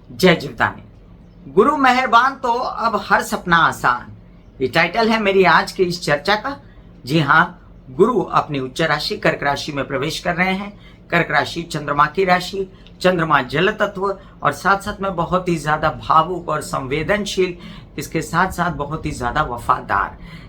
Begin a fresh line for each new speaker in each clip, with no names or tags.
जय जीवदानी। गुरु मेहरबान तो अब हर सपना आसान, ये टाइटल है मेरी आज की इस चर्चा का। जी हाँ, गुरु अपनी उच्च राशि कर्क राशि में प्रवेश कर रहे हैं। कर्क राशि चंद्रमा की राशि, चंद्रमा जल तत्व और साथ साथ में बहुत ही ज्यादा भावुक और संवेदनशील, इसके साथ साथ बहुत ही ज्यादा वफादार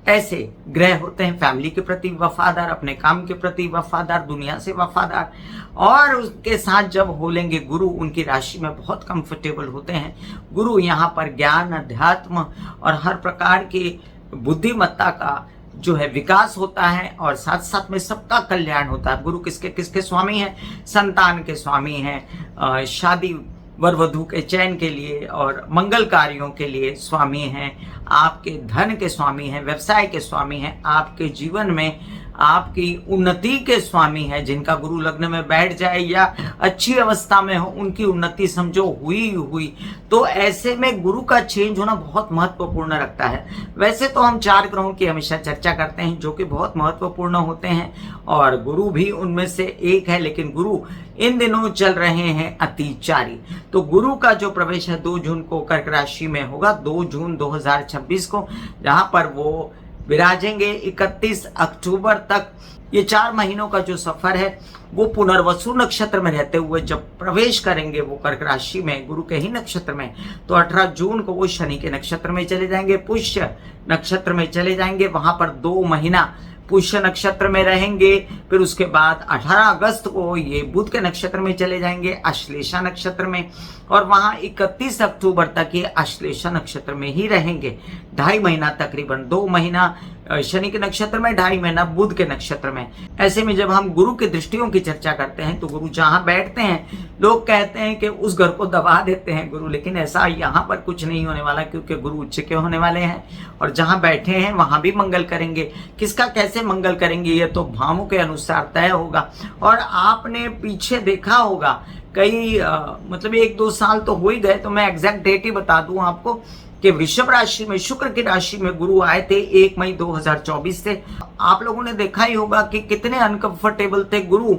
ऐसे ग्रह होते हैं। फैमिली के प्रति वफादार, अपने काम के प्रति वफादार, दुनिया से वफादार। और उसके साथ जब हो लेंगे गुरु, उनकी राशि में बहुत कंफर्टेबल होते हैं। गुरु यहाँ पर ज्ञान, अध्यात्म और हर प्रकार की बुद्धिमत्ता का जो है विकास होता है और साथ साथ में सबका कल्याण होता है। गुरु किसके किसके स्वामी हैं? संतान के स्वामी हैं, शादी वर वधू के चयन के लिए और मंगल कार्यों के लिए स्वामी हैं, आपके धन के स्वामी हैं, व्यवसाय के स्वामी हैं, आपके जीवन में आपकी उन्नति के स्वामी हैं। जिनका गुरु लग्न में बैठ जाए या अच्छी अवस्था में हो, उनकी उन्नति समझो हुई। तो ऐसे में गुरु का चेंज होना बहुत महत्वपूर्ण रखता है। वैसे तो हम 4 ग्रहों की हमेशा चर्चा करते हैं जो कि बहुत महत्वपूर्ण होते हैं और गुरु भी उनमें से एक है, लेकिन गुरु इन दिनों चल रहे हैं अतिचारी। तो गुरु का जो प्रवेश है 2 जून को कर्क राशि में होगा, 2 जून 2026 को, जहां पर वो विराजेंगे 31 अक्टूबर तक। ये 4 महीनों का जो सफर है वो पुनर्वसु नक्षत्र में रहते हुए जब प्रवेश करेंगे वो कर्क राशि में, गुरु के ही नक्षत्र में, तो 18 जून को वो शनि के नक्षत्र में चले जाएंगे, पुष्य नक्षत्र में चले जाएंगे। वहां पर 2 महीना पुष्य नक्षत्र में रहेंगे। फिर उसके बाद 18 अगस्त को ये बुध के नक्षत्र में चले जाएंगे, अश्लेषा नक्षत्र में, और वहां 31 अक्टूबर तक ये अश्लेषा नक्षत्र में ही रहेंगे। 2.5 महीना, तकरीबन 2 महीना शनि के नक्षत्र में, 2.5 महीना बुध के नक्षत्र में। ऐसे में जब हम गुरु की दृष्टियों की चर्चा करते हैं तो गुरु जहां बैठते हैं, लोग कहते हैं कि उस घर को दबा देते हैं गुरु, लेकिन ऐसा यहाँ पर कुछ नहीं होने वाला, क्योंकि गुरु उच्च के होने वाले हैं और जहां बैठे हैं वहां भी मंगल करेंगे। किसका कैसे मंगल करेंगे ये तो भावों के अनुसार तय होगा। और आपने पीछे देखा होगा कई मतलब 1-2 साल तो हो ही गए, तो मैं एग्जैक्ट डेट ही बता दूं आपको कि वृषभ राशि में, शुक्र की राशि में गुरु आए थे 1 मई 2024 से। आप लोगों ने देखा ही होगा कि कितने अनकंफर्टेबल थे गुरु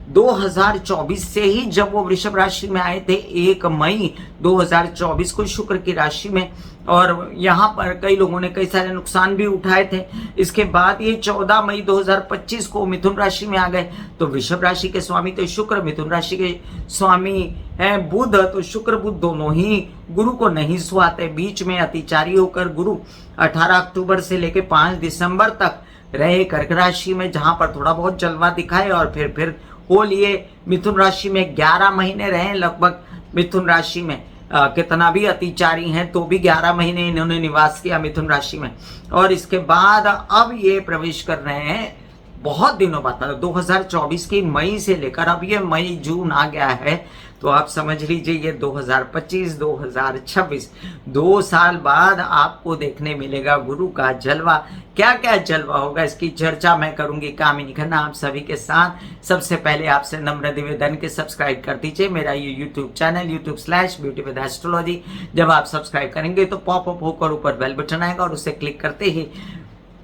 2024 से ही, जब वो वृषभ राशि में आए थे 1 मई 2024 को शुक्र की राशि में। और यहाँ पर कई लोगों ने कई सारे नुकसान भी उठाए थे। इसके बाद ये 14 मई 2025 को मिथुन राशि में आ गए। तो वृषभ राशि के स्वामी तो शुक्र, मिथुन राशि के स्वामी है बुध, तो शुक्र बुध दोनों ही गुरु को नहीं सुहाते। बीच में अतिचारी होकर गुरु 18 अक्टूबर से लेकर 5 दिसंबर तक रहे कर्क राशि में, जहां पर थोड़ा बहुत जलवा दिखाए और फिर हो लिए मिथुन राशि में 11 महीने रहे लगभग। मिथुन राशि में कितना भी अतिचारी हैं तो भी 11 महीने इन्होंने निवास किया मिथुन राशि में। और इसके बाद अब ये प्रवेश कर रहे हैं बहुत दिनों बाद, 2024 की मई से लेकर अब ये मई जून आ गया है, तो आप समझ लीजिए ये 2025 2026 2 साल बाद आपको देखने मिलेगा गुरु का जलवा। क्या क्या जलवा होगा इसकी चर्चा मैं करूंगी कामिनी खन्ना आप सभी के साथ। सबसे पहले आपसे नम्र निवेदन के सब्सक्राइब कर दीजिए मेरा ये YouTube channel YouTube/Beauty with Astrology। जब आप सब्सक्राइब करेंगे तो पॉपअप होकर ऊपर बेल बटन आएगा और उसे क्लिक करते ही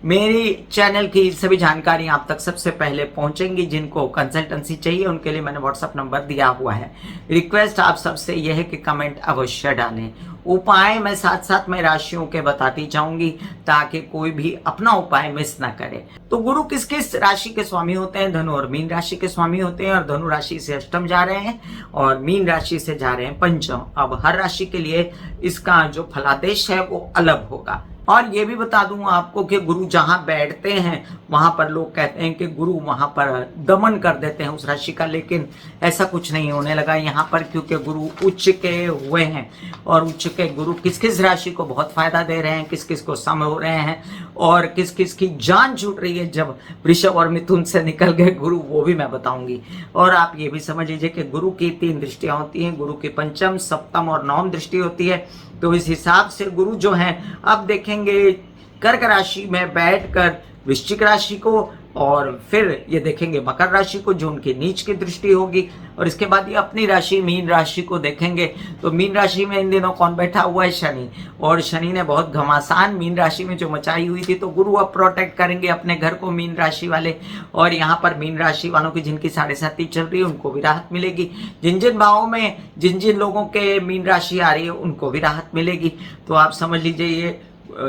मेरी चैनल की सभी जानकारी आप तक सबसे पहले पहुंचेंगी। जिनको कंसल्टेंसी चाहिए उनके लिए मैंने व्हाट्सएप नंबर दिया हुआ है। रिक्वेस्ट आप सबसे यह है कि कमेंट अवश्य डालें। उपाय मैं साथ साथ में राशियों के बताती जाऊंगी ताकि कोई भी अपना उपाय मिस ना करे। तो गुरु किस किस राशि के स्वामी होते हैं? धनु और मीन राशि के स्वामी होते हैं, और धनु राशि से अष्टम जा रहे हैं और मीन राशि से जा रहे हैं पंचम। अब हर राशि के लिए इसका जो फलादेश है वो अलग होगा। और ये भी बता दूं आपको कि गुरु जहां बैठते हैं वहां पर लोग कहते हैं कि गुरु वहां पर दमन कर देते हैं उस राशि का, लेकिन ऐसा कुछ नहीं होने लगा यहाँ पर, क्योंकि गुरु उच्च के हुए हैं। और उच्च के गुरु किस किस राशि को बहुत फायदा दे रहे हैं, किस किस को सम हो रहे हैं और किस किस की जान छूट रही है जब वृषभ और मिथुन से निकल गए गुरु, वो भी मैं बताऊंगी। और आप ये भी समझ लीजिए कि गुरु की 3 दृष्टियां होती हैं। गुरु की पंचम, सप्तम और नवम दृष्टि होती है। तो इस हिसाब से गुरु जो है अब देखेंगे कर्क राशि में बैठकर वृश्चिक राशि को, और फिर ये देखेंगे मकर राशि को जो उनकी नीच की दृष्टि होगी, और इसके बाद ये अपनी राशि मीन राशि को देखेंगे। तो मीन राशि में इन दिनों कौन बैठा हुआ है? शनि। और शनि ने बहुत घमासान मीन राशि में जो मचाई हुई थी, तो गुरु अब प्रोटेक्ट करेंगे अपने घर को, मीन राशि वाले। और यहाँ पर मीन राशि वालों की जिनकी 7.5 चल रही है उनको भी राहत मिलेगी। जिन जिन भावों में जिन जिन लोगों के मीन राशि आ रही है उनको भी राहत मिलेगी। तो आप समझ लीजिए ये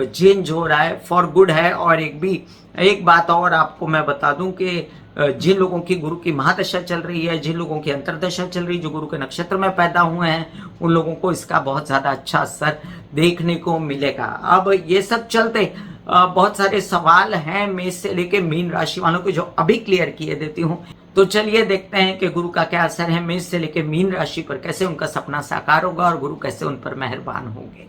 चेंज हो रहा है, फॉर गुड है। और एक बात और आपको मैं बता दूं कि जिन लोगों की गुरु की महादशा चल रही है, जिन लोगों की अंतरदशा चल रही है, जो गुरु के नक्षत्र में पैदा हुए हैं, उन लोगों को इसका बहुत ज्यादा अच्छा असर देखने को मिलेगा। अब ये सब चलते बहुत सारे सवाल हैं मेष से लेके मीन राशि वालों के, जो अभी क्लियर किए देती हूँ। तो चलिए देखते हैं कि गुरु का क्या असर है मेष से लेके मीन राशि पर, कैसे उनका सपना साकार होगा और गुरु कैसे उन पर मेहरबान होंगे।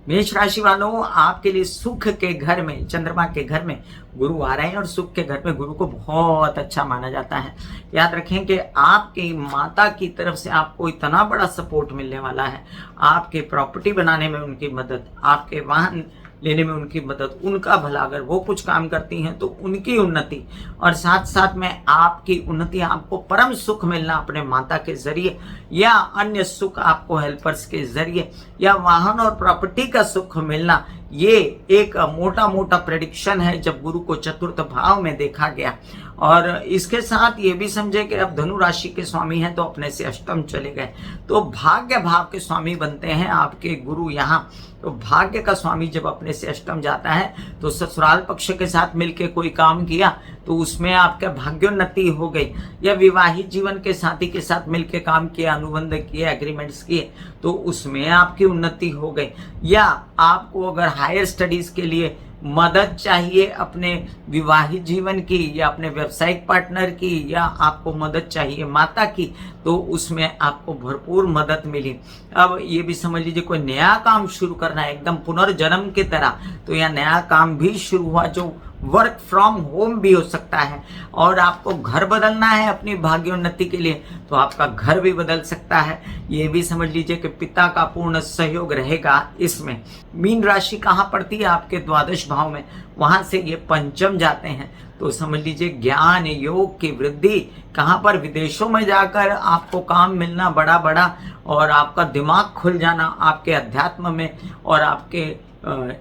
मेष राशि वालों, आपके लिए सुख के घर में, चंद्रमा के घर में गुरु आ रहे हैं, और सुख के घर में गुरु को बहुत अच्छा माना जाता है। याद रखें कि आपकी माता की तरफ से आपको इतना बड़ा सपोर्ट मिलने वाला है। आपके प्रॉपर्टी बनाने में उनकी मदद, आपके वाहन लेने में उनकी मदद, उनका भला, अगर वो कुछ काम करती हैं तो उनकी उन्नति, और साथ साथ में आपकी उन्नति, आपको परम सुख मिलना अपने माता के जरिए, या अन्य सुख आपको हेल्पर्स के जरिए, या वाहन और प्रॉपर्टी का सुख मिलना, ये एक मोटा मोटा प्रेडिक्शन है जब गुरु को चतुर्थ भाव में देखा गया। और इसके साथ ये भी समझे कि अब धनु राशि के स्वामी हैं तो अपने से अष्टम चले गए, तो भाग्य भाव के स्वामी बनते हैं आपके गुरु यहाँ। तो भाग्य का स्वामी जब अपने से अष्टम जाता है तो ससुराल पक्ष के साथ मिलके कोई काम किया तो उसमें आपका भाग्योन्नति हो गई, या विवाहित जीवन के साथी के साथ मिलके काम किया, अनुबंध किए, एग्रीमेंट्स किए, तो उसमें आपकी उन्नति हो गई। या आपको अगर हायर स्टडीज के लिए मदद चाहिए अपने विवाहित जीवन की, या अपने व्यावसायिक पार्टनर की, या आपको मदद चाहिए माता की, तो उसमें आपको भरपूर मदद मिली। अब ये भी समझ लीजिए कोई नया काम शुरू करना है एकदम पुनर्जन्म की तरह, तो यह नया काम भी शुरू हुआ, जो वर्क फ्रॉम होम भी हो सकता है। और आपको घर बदलना है अपनी भाग्योन्नति के लिए, तो आपका घर भी बदल सकता है। ये भी समझ लीजिए कि पिता का पूर्ण सहयोग रहेगा इसमें। मीन राशि कहाँ पड़ती है? आपके द्वादश भाव में, वहां से ये पंचम जाते हैं, तो समझ लीजिए ज्ञान योग की वृद्धि कहाँ पर? विदेशों में जाकर आपको काम मिलना बड़ा बड़ा, और आपका दिमाग खुल जाना, आपके अध्यात्म में और आपके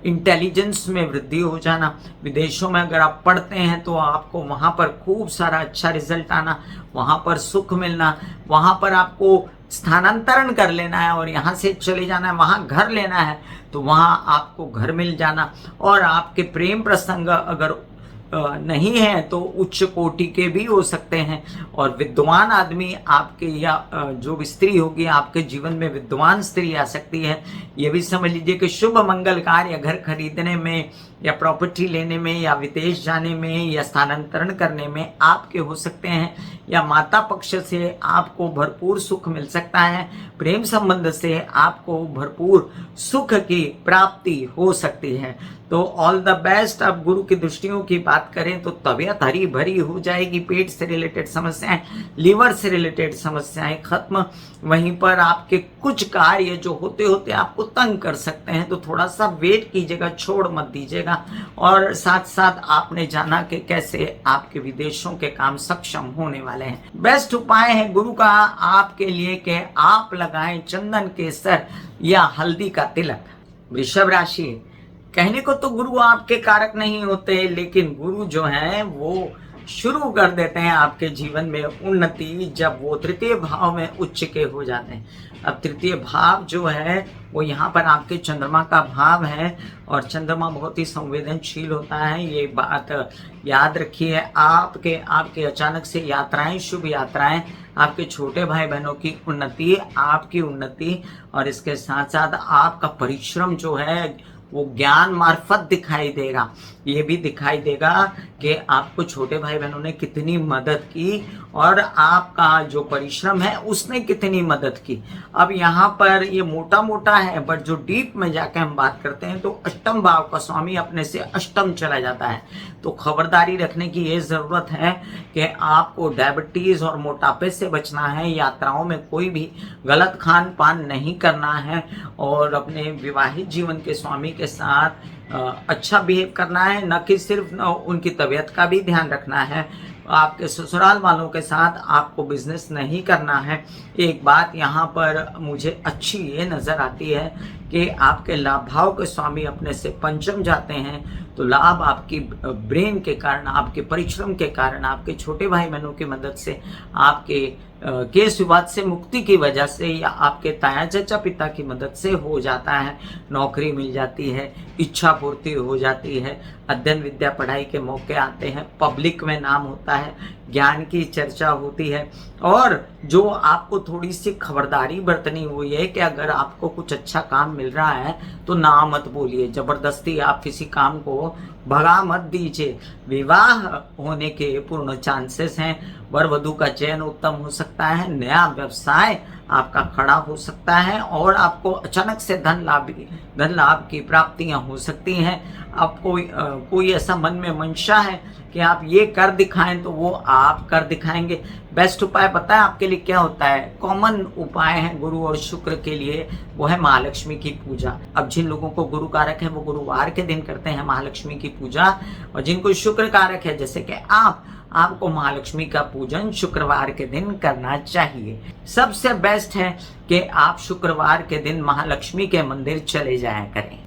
इंटेलिजेंस में वृद्धि हो जाना। विदेशों में अगर आप पढ़ते हैं तो आपको वहाँ पर खूब सारा अच्छा रिजल्ट आना, वहाँ पर सुख मिलना, वहाँ पर आपको स्थानांतरण कर लेना है और यहाँ से चले जाना है, वहाँ घर लेना है तो वहाँ आपको घर मिल जाना। और आपके प्रेम प्रसंग अगर नहीं है तो उच्च कोटि के भी हो सकते हैं। और विद्वान आदमी आपके, या जो भी स्त्री होगी आपके जीवन में विद्वान स्त्री आ सकती है। ये भी समझ लीजिए कि शुभ मंगल कार्य घर खरीदने में, या प्रॉपर्टी लेने में, या विदेश जाने में, या स्थानांतरण करने में आपके हो सकते हैं। या माता पक्ष से आपको भरपूर सुख मिल सकता है, प्रेम संबंध से आपको भरपूर सुख की प्राप्ति हो सकती है। तो ऑल द बेस्ट। अब गुरु की दृष्टियों की बात करें तो तबीयत हरी भरी हो जाएगी, पेट से रिलेटेड समस्याएं, लीवर से रिलेटेड समस्याएं खत्म। वहीं पर आपके कुछ कार्य जो होते होते आपको तंग कर सकते हैं, तो थोड़ा सा वेट कीजिएगा, छोड़ मत दीजिएगा। और साथ साथ आपने जाना कि कैसे आपके विदेशों के काम सक्षम होने वाले हैं। बेस्ट उपाय है गुरु का आपके लिए कि आप लगाएं चंदन केसर या हल्दी का तिलक। वृषभ राशि, कहने को तो गुरु आपके कारक नहीं होते, लेकिन गुरु जो हैं वो शुरू कर देते हैं आपके जीवन में उन्नति जब वो तृतीय भाव में उच्च के हो जाते हैं। अब तृतीय भाव जो है वो यहाँ पर आपके चंद्रमा का भाव है, और चंद्रमा बहुत ही संवेदनशील होता है। ये बात याद रखिए। आपके अचानक से यात्राएं, शुभ यात्राएं, आपके छोटे भाई बहनों की उन्नति, आपकी उन्नति, और इसके साथ साथ आपका परिश्रम जो है वो ज्ञान मार्फत दिखाई देगा। ये भी दिखाई देगा कि आपको छोटे भाई बहनों ने कितनी मदद की और आपका जो परिश्रम है उसने कितनी मदद की। अब यहाँ पर ये मोटा मोटा है, बट जो डीप में जाके हम बात करते हैं तो अष्टम भाव का स्वामी अपने से अष्टम चला जाता है। तो खबरदारी रखने की ये जरूरत है कि आपको डायबिटीज और मोटापे से बचना है, यात्राओं में कोई भी गलत खान पान नहीं करना है, और अपने विवाहित जीवन के स्वामी के साथ अच्छा बिहेव करना है, न कि सिर्फ उनकी तबीयत का भी ध्यान रखना है। आपके ससुराल वालों के साथ आपको बिजनेस नहीं करना है। एक बात यहाँ पर मुझे अच्छी ये नज़र आती है कि आपके लाभ भाव के स्वामी अपने से पंचम जाते हैं, तो लाभ आपकी ब्रेन के कारण, आपके परिश्रम के कारण, आपके छोटे भाई बहनों की मदद से, आपके केस विवाद से मुक्ति की वजह से, या आपके ताया चाचा पिता की मदद से हो जाता है। नौकरी मिल जाती है, इच्छा पूर्ति हो जाती है, अध्ययन विद्या पढ़ाई के मौके आते हैं, पब्लिक में नाम होता है, ज्ञान की चर्चा होती है। और जो आपको थोड़ी सी खबरदारी बरतनी हुई है कि अगर आपको कुछ अच्छा काम मिल रहा है तो ना मत बोलिए, जबरदस्ती आप किसी काम को भगा मत दीजिए। विवाह होने के पूर्ण चांसेस हैं, वर वधु का चयन उत्तम हो सकता है, नया व्यवसाय आपका खड़ा हो सकता है और आपको अचानक से धन लाभ की प्राप्तियां हो सकती हैं। आपको कोई ऐसा मन में मंशा है कि आप ये कर दिखाएं तो वो आप कर दिखाएंगे। बेस्ट उपाय पता है आपके लिए क्या होता है? कॉमन उपाय है गुरु और शुक्र के लिए, वो है महालक्ष्मी की पूजा। अब जिन लोगों को गुरु कारक है वो गुरुवार के दिन करते हैं महालक्ष्मी की पूजा, और जिनको शुक्र कारक है जैसे कि आपको महालक्ष्मी का पूजन शुक्रवार के दिन करना चाहिए। सबसे बेस्ट है कि आप शुक्रवार के दिन महालक्ष्मी के मंदिर चले जाया करें।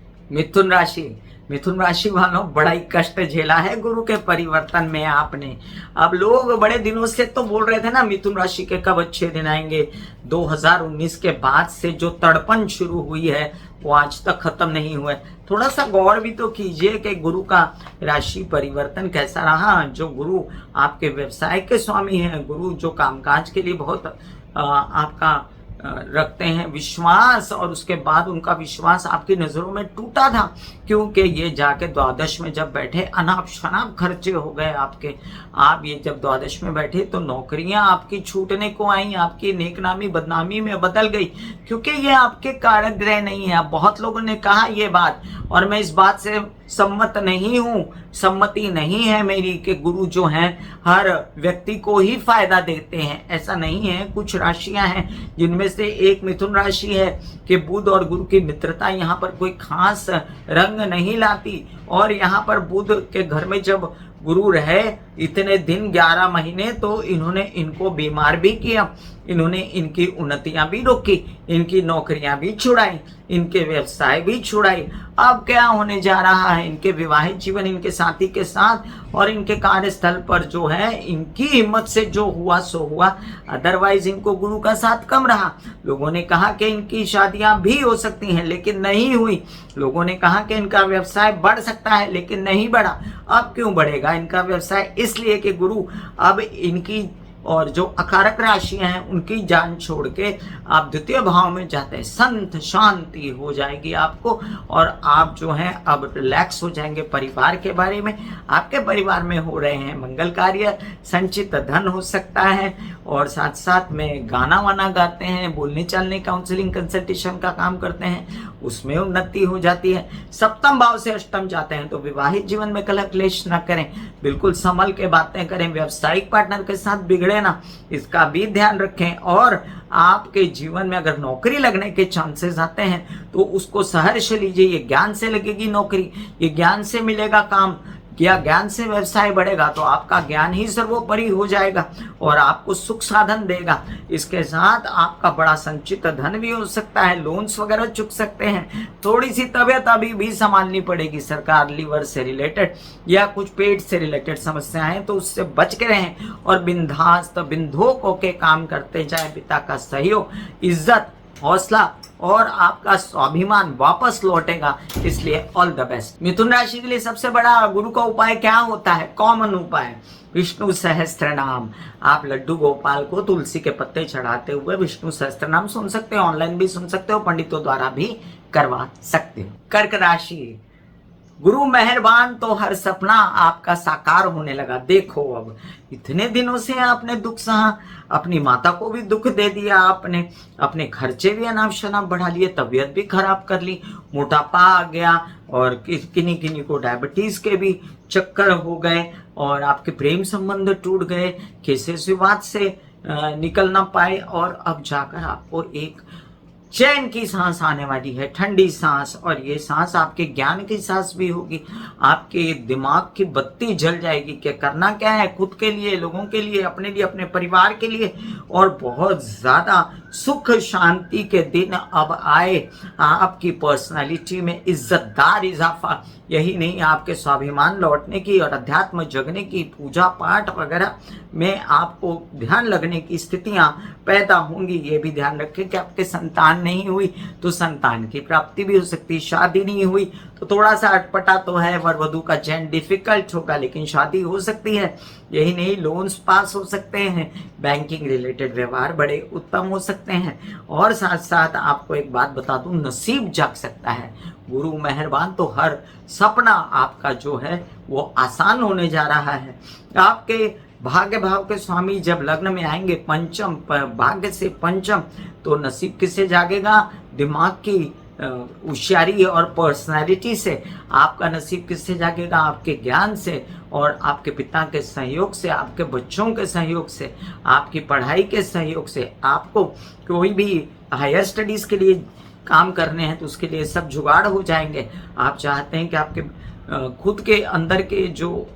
मिथुन राशि वालों, बड़ा ही कष्ट झेला है गुरु के परिवर्तन में आपने। अब लोग बड़े दिनों से तो बोल रहे थे ना मिथुन राशि के कब अच्छे दिन आएंगे। 2019 के बाद से जो तड़पन शुरू हुई है वो आज तक खत्म नहीं हुआ है। थोड़ा सा गौर भी तो कीजिए कि गुरु का राशि परिवर्तन कैसा रहा। जो गुरु आपके व्यवसाय के स्वामी हैं, गुरु जो कामकाज के लिए बहुत आपका रखते हैं विश्वास, और उसके बाद उनका विश्वास आपकी नजरों में टूटा था, क्योंकि ये जाके द्वादश में जब बैठे अनाप शनाप खर्चे हो गए आपके। आप ये जब द्वादश में बैठे तो नौकरियां आपकी छूटने को आई, आपकी नेकनामी बदनामी में बदल गई, क्योंकि ये आपके कारक ग्रह नहीं है। बहुत लोगों ने कहा ये बात, और मैं इस बात से सम्मत नहीं हूं, सम्मति नहीं है मेरी कि गुरु जो हैं हर व्यक्ति को ही फायदा देते हैं। ऐसा नहीं है। कुछ राशियां हैं जिनमें से एक मिथुन राशि है कि बुध और गुरु की मित्रता यहाँ पर कोई खास रंग नहीं लाती, और यहाँ पर बुध के घर में जब गुरु रहे इतने दिन 11 महीने, तो इन्होंने इनको बीमार भी किया, इन्होंने इनकी उन्नतियां भी रोकी, इनकी नौकरियां भी छुड़ाई, इनके व्यवसाय भी छुड़ाई। अब क्या होने जा रहा है? इनके विवाहित जीवन इनके साथी के साथ और इनके कार्यस्थल पर जो है इनकी हिम्मत से जो हुआ सो हुआ। अदरवाइज इनको गुरु का साथ कम रहा। लोगों ने कहा कि इनकी शादियां भी हो सकती हैं लेकिन नहीं हुई। लोगों ने कहा कि इनका व्यवसाय बढ़ सकता है लेकिन नहीं बढ़ा। अब क्यों बढ़ेगा इनका व्यवसाय? इसलिए कि गुरु अब इनकी और जो अकारक राशियां हैं उनकी जान छोड़ के आप द्वितीय भाव में जाते हैं। संत शांति हो जाएगी आपको, और आप जो हैं अब रिलैक्स हो जाएंगे परिवार के बारे में। आपके परिवार में हो रहे हैं मंगल कार्य, संचित धन हो सकता है, और साथ साथ में गाना वाना गाते हैं, बोलने चलने काउंसलिंग कंसल्टेशन का काम करते हैं, उसमें उन्नति हो जाती है। सप्तम भाव से अष्टम जाते हैं तो विवाहित जीवन में कलह क्लेश न करें, बिल्कुल संभल के बातें करें। व्यावसायिक पार्टनर के साथ बिगड़े ना, इसका भी ध्यान रखें। और आपके जीवन में अगर नौकरी लगने के चांसेस आते हैं तो उसको सहर्ष लीजिए। ये ज्ञान से लगेगी नौकरी, ये ज्ञान से मिलेगा काम, या ज्ञान से व्यवसाय बढ़ेगा तो आपका ज्ञान ही सर्वोपरि हो जाएगा और आपको सुख साधन देगा। इसके साथ आपका बड़ा संचित धन भी हो सकता है, लोन्स वगैरह चुक सकते हैं। थोड़ी सी तबीयत अभी भी संभालनी पड़ेगी सरकार, लीवर से रिलेटेड या कुछ पेट से रिलेटेड समस्याएं, तो उससे बच के रहें और बिंदास्त बिंदुक होके काम करते जाए। पिता का सहयोग, इज्जत, हौसला और आपका स्वाभिमान वापस लौटेगा। इसलिए ऑल द बेस्ट। मिथुन राशि के लिए सबसे बड़ा गुरु का उपाय क्या होता है? कॉमन उपाय विष्णु सहस्त्र नाम। आप लड्डू गोपाल को तुलसी के पत्ते चढ़ाते हुए विष्णु सहस्त्र नाम सुन सकते हो, ऑनलाइन भी सुन सकते हो, पंडितों द्वारा भी करवा सकते हो। कर्क राशि, गुरु मेहरबान तो हर सपना आपका साकार होने लगा। देखो अब इतने दिनों से आपने दुख सहा, अपनी माता को भी दुख दे दिया, आपने अपने खर्चे भी अनाप शनाप बढ़ा लिए, तबीयत भी खराब कर ली, मोटापा आ गया और किन्हीं किन्हीं को डायबिटीज के भी चक्कर हो गए, और आपके प्रेम संबंध टूट गए, केसेस विवाद से निकल ना पाए, और अब जाकर आपको एक चैन की सांस आने वाली है, ठंडी सांस, और ये सांस आपके ज्ञान की सांस भी होगी। आपके दिमाग की बत्ती जल जाएगी कि करना क्या है, खुद के लिए, लोगों के लिए, अपने परिवार के लिए, और बहुत ज्यादा सुख शांति के दिन अब आए। आपकी पर्सनालिटी में इज्जतदार इजाफा, यही नहीं आपके स्वाभिमान लौटने की और अध्यात्म जगने की, पूजा पाठ वगैरह में आपको ध्यान लगने की स्थितियां पैदा होंगी। ये भी ध्यान रखें कि आपके संतान नहीं हुई तो संतान की प्राप्ति भी हो सकती है। शादी नहीं हुई तो थोड़ा सा अटपटा तो है, वर वधू का चयन डिफिकल्ट होगा, लेकिन शादी हो सकती है। यही नहीं, लोन्स पास हो सकते हैं, बैंकिंग रिलेटेड व्यवहार बड़े उत्तम हो सकते हैं। और साथ साथ आपको एक बात बता दूं, नसीब जाग सकता है। गुरु मेहरबान तो हर सपना आपका जो है वो आसान होने जा रहा है। आपके भाग्य भाव के स्वामी जब लग्न में आएंगे पंचम, भाग्य से पंचम, तो नसीब किससे जागेगा? दिमाग की होशियारी और पर्सनालिटी से। आपका नसीब किससे जागेगा? आपके ज्ञान से और आपके पिता के सहयोग से, आपके बच्चों के सहयोग से, आपकी पढ़ाई के सहयोग से। आपको कोई भी हायर स्टडीज के लिए काम करने हैं तो उसके लिए सब जुगाड़ हो जाएंगे। आप चाहते हैं कि आपके खुद के अंदर के जो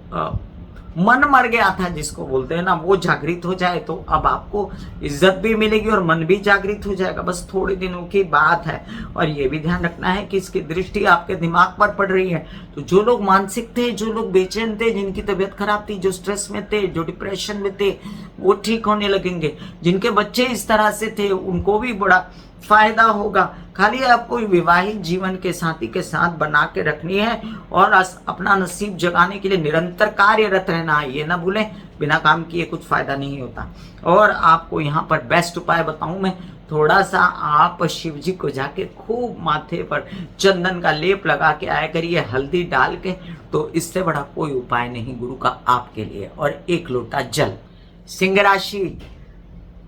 मन मर गया था जिसको बोलते हैं ना, वो जागृत हो जाए तो अब आपको इज्जत भी मिलेगी और मन भी जागृत हो जाएगा। बस थोड़े दिनों की बात है। और ये भी ध्यान रखना है कि इसकी दृष्टि आपके दिमाग पर पड़ रही है। तो जो लोग मानसिक थे, जो लोग बेचैन थे, जिनकी तबीयत खराब थी, जो स्ट्रेस में थे, जो डिप्रेशन में थे, वो ठीक होने लगेंगे। जिनके बच्चे इस तरह से थे उनको भी बड़ा फायदा होगा। खाली आपको विवाहित जीवन के साथी के साथ बना के रखनी है और अपना नसीब जगाने के लिए निरंतर कार्यरत रहना है। ये ना भूलें, बिना काम किए कुछ फायदा नहीं होता। और आपको यहाँ पर बेस्ट उपाय बताऊं मैं, थोड़ा सा आप शिव जी को जाके खूब माथे पर चंदन का लेप लगा के आया करिए, हल्दी डाल के। तो इससे बड़ा कोई उपाय नहीं गुरु का आपके लिए। और एक लोटा जल। सिंह राशि,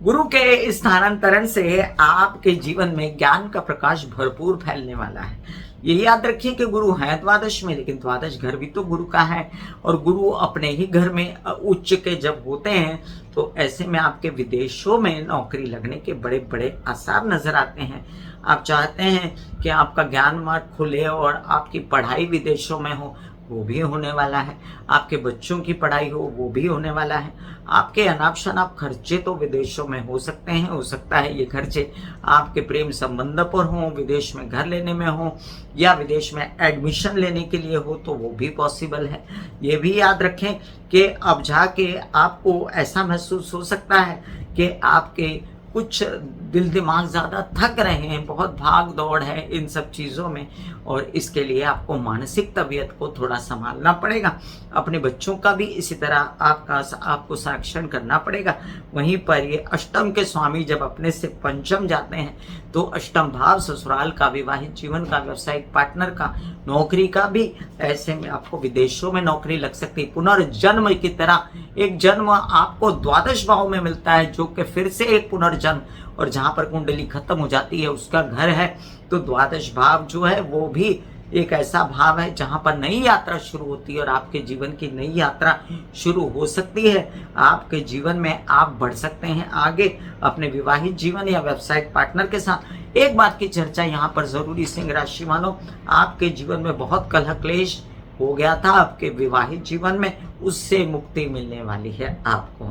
गुरु के स्थानांतरण से आपके जीवन में ज्ञान का प्रकाश भरपूर फैलने वाला है। ये याद रखिए कि गुरु है द्वादश में, लेकिन द्वादश घर भी तो गुरु का है। और गुरु अपने ही घर में उच्च के जब होते हैं तो ऐसे में आपके विदेशों में नौकरी लगने के बड़े बड़े आसार नजर आते हैं। आप चाहते हैं कि आपका ज्ञान मार्ग खुले और आपकी पढ़ाई विदेशों में हो, वो भी होने वाला है। आपके बच्चों की पढ़ाई हो, वो भी होने वाला है। आपके अनाप शनाप खर्चे तो विदेशों में हो सकते हैं। हो सकता है ये खर्चे आपके प्रेम संबंध पर हो, विदेश में घर लेने में हो, या विदेश में एडमिशन लेने के लिए हो, तो वो भी पॉसिबल है। ये भी याद रखें कि अब जाके आपको ऐसा महसूस हो सकता है कि आपके कुछ दिल दिमाग ज़्यादा थक रहे हैं, बहुत भाग दौड़ है इन सब चीज़ों में, और इसके लिए आपको मानसिक तबीयत को थोड़ा संभालना पड़ेगा। अपने बच्चों का भी इसी तरह आपको संरक्षण करना पड़ेगा। वहीं पर ये अष्टम के स्वामी जब अपने से पंचम जाते हैं तो अष्टम भाव ससुराल का, विवाहित जीवन का, व्यावसायिक पार्टनर का, नौकरी का भी। ऐसे में आपको विदेशों में नौकरी लग सकती है। पुनर्जन्म की तरह एक जन्म आपको द्वादश भाव में मिलता है, जो कि फिर से एक पुनर्जन्म, और जहां पर कुंडली खत्म हो जाती है उसका घर है। तो द्वादश भाव जो है वो भी एक ऐसा भाव है जहां पर नई यात्रा शुरू होती है और आपके जीवन की नई यात्रा शुरू हो सकती है। आपके जीवन में आप बढ़ सकते हैं आगे अपने विवाहित जीवन या व्यावसायिक पार्टनर के साथ। एक बात की चर्चा यहाँ पर जरूरी, सिंह राशि वालों, आपके जीवन में बहुत कलह क्लेश हो गया था आपके विवाहित जीवन में, उससे मुक्ति मिलने वाली है आपको।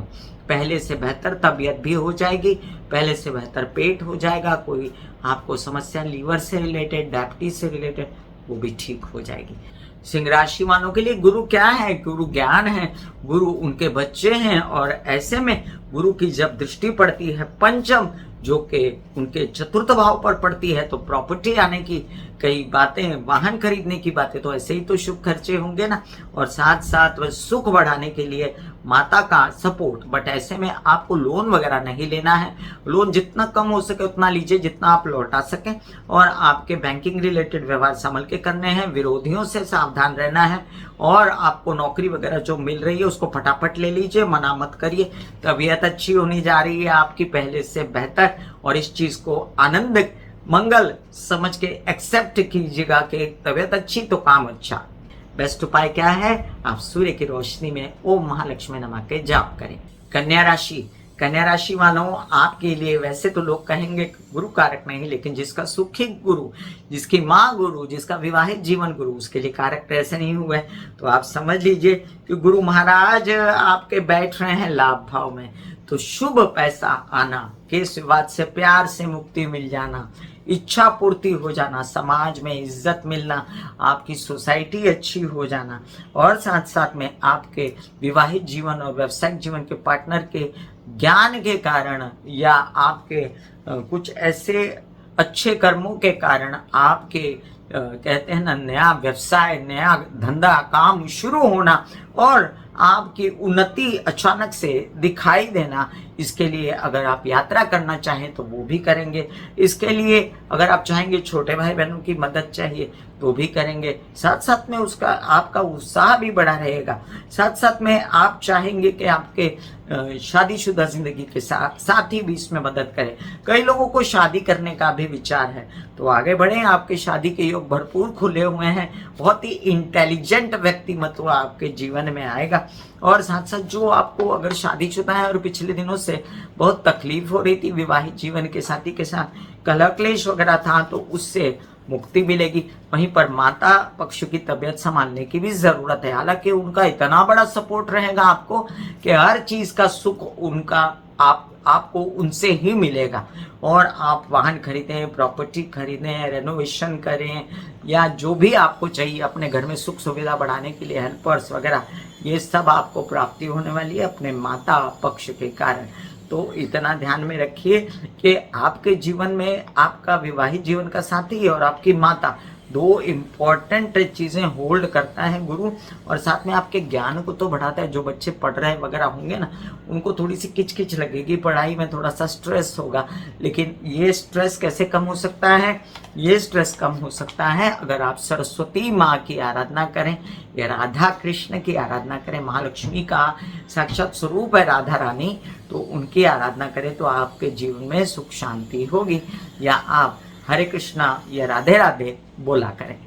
पहले से बेहतर तबीयत भी हो जाएगी, पहले से बेहतर पेट हो जाएगा। कोई आपको समस्या लीवर से रिलेटेड, डायबिटीज से रिलेटेड, वो भी ठीक हो जाएगी। सिंह राशि वालों के लिए गुरु क्या है? गुरु ज्ञान है, गुरु उनके बच्चे हैं। और ऐसे में गुरु की जब दृष्टि पड़ती है पंचम, जो कि उनके चतुर्थ भाव पर पड़ती है, तो प्रॉपर्टी आने की कई बातें, वाहन खरीदने की बातें, तो ऐसे ही तो शुभ खर्चे होंगे ना। और साथ साथ सुख बढ़ाने के लिए माता का सपोर्ट। बट ऐसे में आपको लोन वगैरह नहीं लेना है। लोन जितना कम हो सके उतना लीजिए जितना आप लौटा सकें। और आपके बैंकिंग रिलेटेड व्यवहार संभल के करने हैं, विरोधियों से सावधान रहना है। और आपको नौकरी वगैरह जो मिल रही है उसको फटाफट ले लीजिए, मना मत करिए। तबीयत अच्छी होनी जा रही है आपकी पहले से बेहतर, और इस चीज को आनंद मंगल समझ के एक्सेप्ट कीजिएगा कि तबीयत अच्छी तो काम अच्छा। बेस्ट उपाय क्या है? आप सूर्य की रोशनी में ओम महालक्ष्मी नमः के जाप करें। कन्या राशि, कन्या राशि वालों, आपके लिए वैसे तो लोग कहेंगे गुरु कारक नहीं, लेकिन जिसका सुखी गुरु, जिसकी माँ गुरु, जिसका विवाहित जीवन गुरु, उसके लिए कारक ऐसे नहीं हुए। तो आप समझ लीजिए कि गुरु महाराज आपके बैठ रहे हैं लाभ भाव में, तो शुभ पैसा आना, केस विवाद से प्यार से मुक्ति मिल जाना, इच्छा पूर्ति हो जाना, समाज में इज्जत मिलना, आपकी सोसाइटी अच्छी हो जाना, और साथ साथ में आपके विवाहित जीवन और व्यवसायिक जीवन के पार्टनर के ज्ञान के कारण या आपके कुछ ऐसे अच्छे कर्मों के कारण आपके कहते हैं ना, नया व्यवसाय, नया धंधा, काम शुरू होना और आपकी उन्नति अचानक से दिखाई देना। इसके लिए अगर आप यात्रा करना चाहें तो वो भी करेंगे। इसके लिए अगर आप चाहेंगे छोटे भाई बहनों की मदद चाहिए तो भी करेंगे। साथ साथ में उसका आपका उत्साह भी बढ़ा रहेगा। साथ साथ में आप चाहेंगे कि आपके शादीशुदा जिंदगी के साथी भी इसमें मदद करें। कई लोगों को शादी करने का भी विचार है तो आगे बढ़े, आपके शादी के योग भरपूर खुले हुए हैं। बहुत ही इंटेलिजेंट व्यक्तिमत्व आपके जीवन में आएगा। और साथ साथ जो आपको अगर शादीशुदा है और पिछले दिनों से बहुत तकलीफ हो रही थी विवाहित जीवन के साथी के साथ, कलह क्लेश वगैरह था, तो उससे मुक्ति मिलेगी। वहीं पर माता पक्ष की तबीयत संभालने की भी जरूरत है। हालांकि उनका इतना बड़ा सपोर्ट रहेगा आपको कि हर चीज का सुख उनका आपको उनसे ही मिलेगा। और आप वाहन खरीदें, प्रॉपर्टी खरीदें, रेनोवेशन करें, या जो भी आपको चाहिए अपने घर में सुख सुविधा बढ़ाने के लिए, हेल्पर्स वगैरह, ये सब आपको प्राप्ति होने वाली है अपने माता पक्ष के कारण। तो इतना ध्यान में रखिए कि आपके जीवन में आपका विवाहित जीवन का साथी और आपकी माता, दो इम्पॉर्टेंट चीजें होल्ड करता है गुरु। और साथ में आपके ज्ञान को तो बढ़ाता है। जो बच्चे पढ़ रहे वगैरह होंगे ना, उनको थोड़ी सी किचकिच लगेगी, पढ़ाई में थोड़ा सा स्ट्रेस होगा, लेकिन ये स्ट्रेस कैसे कम हो सकता है? ये स्ट्रेस कम हो सकता है अगर आप सरस्वती माँ की आराधना करें या राधा कृष्ण की आराधना करें। महालक्ष्मी का साक्षात स्वरूप है राधा रानी, तो उनकी आराधना करें तो आपके जीवन में सुख शांति होगी। या आप हरे कृष्णा या राधे राधे बोला करें।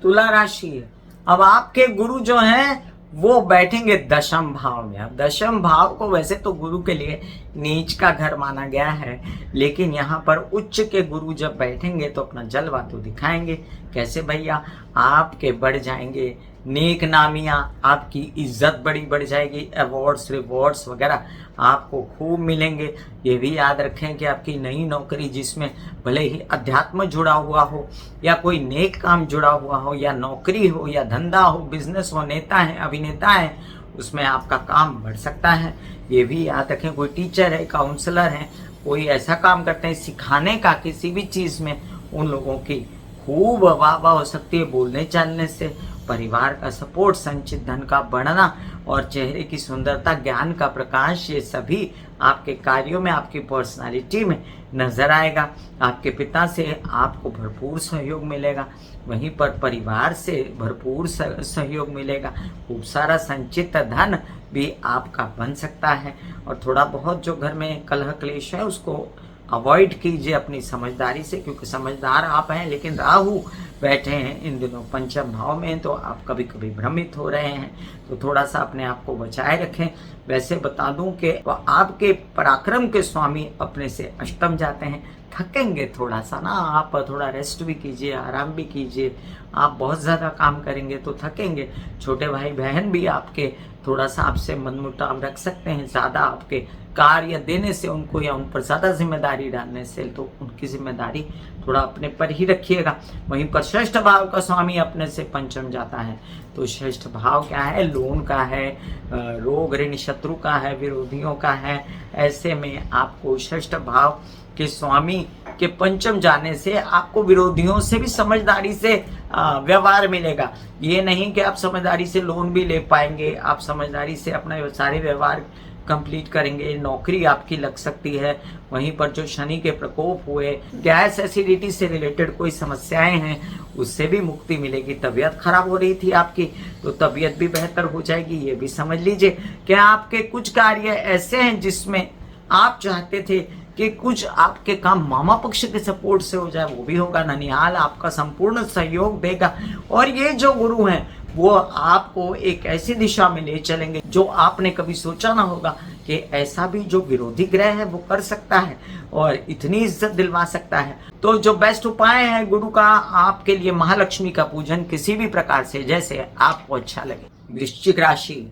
तुला राशि, अब आपके गुरु जो हैं वो बैठेंगे दशम भाव में। अब दशम भाव को वैसे तो गुरु के लिए नीच का घर माना गया है, लेकिन यहाँ पर उच्च के गुरु जब बैठेंगे तो अपना जलवा तो दिखाएंगे। कैसे भैया? आपके बढ़ जाएंगे नेक नामियाँ, आपकी इज्जत बढ़ जाएगी, अवार्ड्स रिवॉर्ड्स वगैरह आपको खूब मिलेंगे। ये भी याद रखें कि आपकी नई नौकरी, जिसमें भले ही अध्यात्म जुड़ा हुआ हो या कोई नेक काम जुड़ा हुआ हो, या नौकरी हो या धंधा हो, बिजनेस हो, नेता है, अभिनेता है, उसमें आपका काम बढ़ सकता है। ये भी याद रखें, कोई टीचर है, काउंसलर है, कोई ऐसा काम करते हैं सिखाने का किसी भी चीज़ में, उन लोगों की खूब वाह हो सकती है बोलने चालने से। परिवार का सपोर्ट, संचित धन का बढ़ना और चेहरे की सुंदरता, ज्ञान का प्रकाश, ये सभी आपके कार्यों में, आपकी पर्सनालिटी में नजर आएगा। आपके पिता से आपको भरपूर सहयोग मिलेगा। वहीं पर परिवार से भरपूर सहयोग मिलेगा। खूब सारा संचित धन भी आपका बन सकता है। और थोड़ा बहुत जो घर में कलह क्लेश है उसको अवॉइड कीजिए अपनी समझदारी से, क्योंकि समझदार आप हैं, लेकिन राहु बैठे हैं इन दिनों पंचम भाव में, तो आप कभी कभी भ्रमित हो रहे हैं, तो थोड़ा सा अपने आप को बचाए रखें। वैसे बता दूं कि आपके पराक्रम के स्वामी अपने से अष्टम जाते हैं, थकेंगे थोड़ा सा ना, आप थोड़ा रेस्ट भी कीजिए, आराम भी कीजिए। आप बहुत ज़्यादा काम करेंगे तो थकेंगे। छोटे भाई बहन भी आपके थोड़ा सा आपसे मनमुटाव रख सकते हैं, ज़्यादा आपके कार्य देने से उनको या उन पर ज़्यादा जिम्मेदारी डालने से, तो उनकी जिम्मेदारी थोड़ा अपने पर ही रखिएगा। वहीं पर षष्ठ भाव का स्वामी अपने से पंचम जाता है, तो षष्ठ भाव क्या है? लोन का है, रोग ऋण शत्रु का है, विरोधियों का है। ऐसे में आपको षष्ठ भाव के स्वामी के पंचम जाने से आपको विरोधियों से भी समझदारी से व्यवहार मिलेगा। ये नहीं कि आप समझदारी से लोन भी ले पाएंगे, आप समझदारी से अपना सारे व्यवहार कंप्लीट करेंगे, नौकरी आपकी लग सकती है। वहीं पर जो शनि के प्रकोप हुए, गैस एसिडिटी से रिलेटेड कोई समस्याएं हैं, उससे भी मुक्ति मिलेगी। तबीयत खराब हो रही थी आपकी, तो तबीयत भी बेहतर हो जाएगी। ये भी समझ लीजिए कि आपके कुछ कार्य ऐसे हैं जिसमें आप चाहते थे कि कुछ आपके काम मामा पक्ष के सपोर्ट से हो जाए, वो भी होगा। ननिहाल आपका संपूर्ण सहयोग देगा। और ये जो गुरु हैं वो आपको एक ऐसी दिशा में ले चलेंगे जो आपने कभी सोचा ना होगा कि ऐसा भी जो विरोधी ग्रह है वो कर सकता है और इतनी इज्जत दिलवा सकता है। तो जो बेस्ट उपाय है गुरु का आपके लिए, महालक्ष्मी का पूजन किसी भी प्रकार से जैसे आपको अच्छा लगे। वृश्चिक राशि,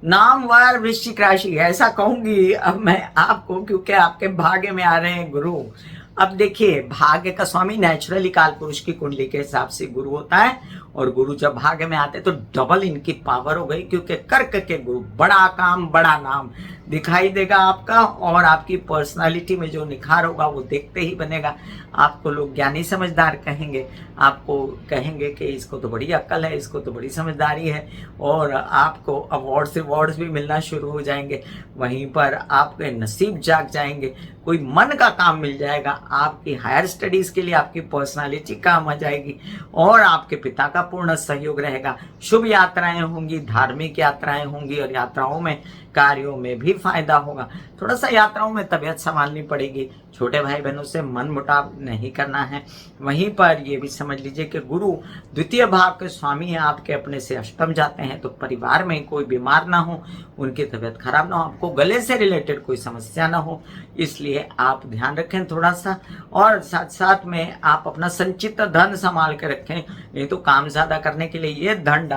नामवार वृश्चिक राशि, ऐसा कहूंगी अब मैं आपको क्योंकि आपके भाग्य में आ रहे हैं गुरु। अब देखिए, भाग्य का स्वामी नेचुरली काल पुरुष की कुंडली के हिसाब से गुरु होता है और गुरु जब भाग्य में आते तो डबल इनकी पावर हो गई, क्योंकि कर्क के गुरु, बड़ा काम बड़ा नाम दिखाई देगा आपका और आपकी पर्सनालिटी में जो निखार होगा वो देखते ही बनेगा। आपको लोग ज्ञानी समझदार कहेंगे, आपको कहेंगे कि इसको तो बड़ी अक्ल है, इसको तो बड़ी समझदारी है, और आपको अवार्ड्स भी मिलना शुरू हो जाएंगे। वहीं पर आपके नसीब जाग जाएंगे, कोई मन का काम मिल जाएगा, आपकी हायर स्टडीज के लिए आपकी पर्सनालिटी काम आ जाएगी और आपके पिता का पूर्ण सहयोग रहेगा। शुभ यात्राएं होंगी, धार्मिक यात्राएं होंगी और यात्राओं में कार्यों में भी फायदा होगा। थोड़ा सा यात्राओं में तबीयत संभालनी पड़ेगी, छोटे भाई बहनों से मन मुटाव नहीं करना है। वहीं पर ये भी समझ लीजिए कि गुरु द्वितीय भाव के स्वामी हैं, आपके अपने से अष्टम जाते हैं, तो परिवार में कोई बीमार ना हो, उनकी तबीयत खराब ना हो, आपको गले से रिलेटेड कोई समस्या ना हो, इसलिए आप ध्यान रखें थोड़ा सा। और साथ साथ में आप अपना संचित धन संभाल के रखें, नहीं तो काम ज्यादा करने के लिए ये धन